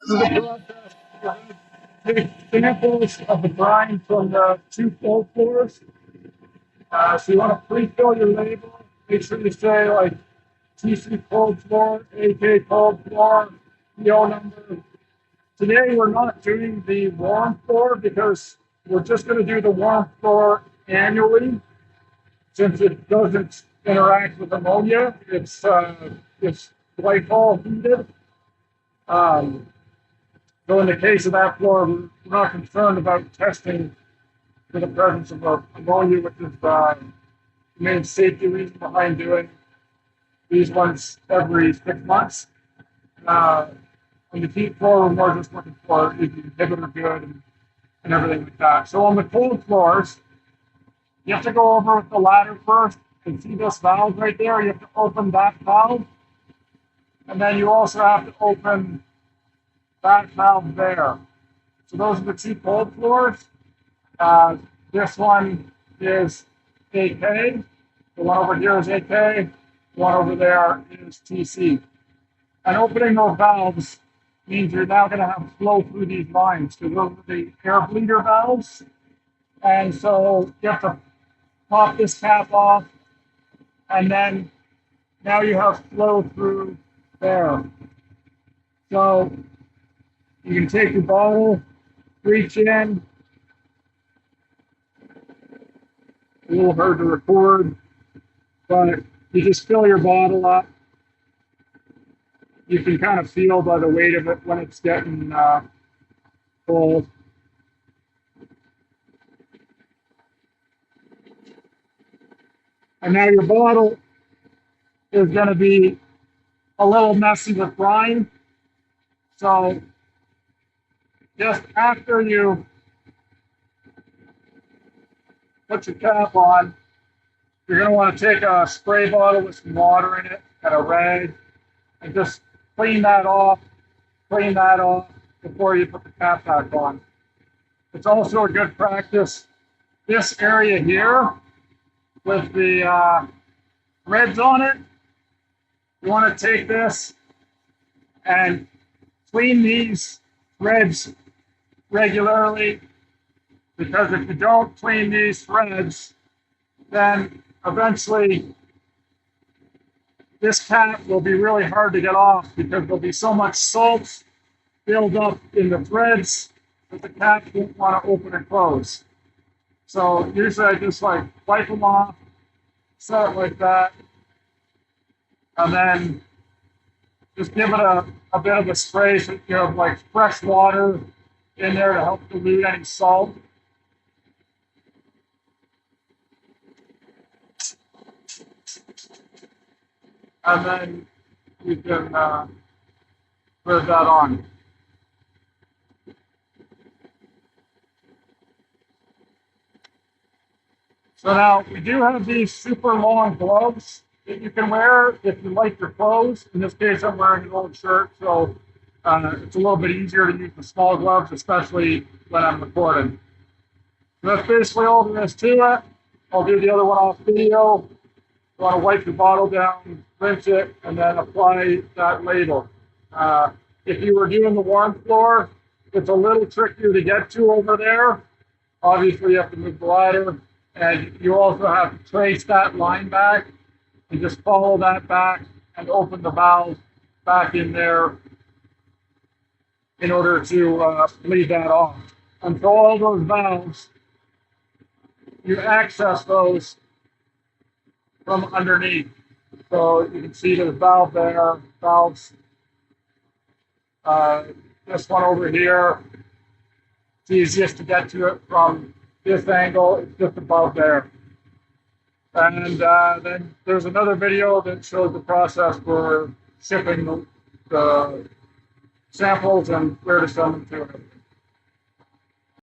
This is the process. Take samples of the brine from the two cold floors. So you want to pre-fill your label. Make sure you say like TC cold floor, AK cold floor, PO number. Today we're not doing the warm floor because we're just going to do the warm floor annually since it doesn't interact with ammonia. It's glycol heated. Um, so in the case of that floor, we're not concerned about testing for the presence of ammonia, which is the main safety reason behind doing these ones every 6 months. Uh, on the heat floor, we're more just looking for is the inhibitor good and everything like that. So on the cold floors, you have to go over with the ladder first and see this valve right there. You have to open that valve. And then you also have to open that valve there. So those are the two cold floors. This one is AK. The one over here is AK. The one over there is TC. And opening those valves means you're now going to have flow through these lines. So those are the air bleeder valves. And so you have to pop this cap off, and then now you have flow through there. So you can take your bottle, reach in. A little hard to record, but you just fill your bottle up. You can kind of feel by the weight of it when it's getting full. And now your bottle is going to be a little messy with brine. So just after you put your cap on, you're going to want to take a spray bottle with some water in it and a rag and just clean that off before you put the cap back on. It's also a good practice. This area here with the threads on it, you want to take this and clean these threads regularly, because if you don't clean these threads, then eventually this cap will be really hard to get off because there'll be so much salt build up in the threads that the cap won't want to open and close. So usually I just like wipe them off, set it like that, and then just give it a bit of a spray so you have like fresh water in there to help dilute any salt. And then you can put that on. So now we do have these super long gloves that you can wear if you like your clothes. In this case, I'm wearing an old shirt, so it's a little bit easier to use the small gloves, especially when I'm recording. So that's basically all there is to it. I'll do the other one off video. You want to wipe your bottle down, rinse it, and then apply that label. If you were doing the warm floor, it's a little trickier to get to over there. Obviously, you have to move the ladder, and you also have to trace that line back and just follow that back and open the valve back in there in order to bleed that off. And so all those valves, you access those from underneath. So you can see there's valve there, valves. This one over here, it's easiest to get to it from this angle. It's just above there. And then there's another video that shows the process for shipping the samples and where to send them to.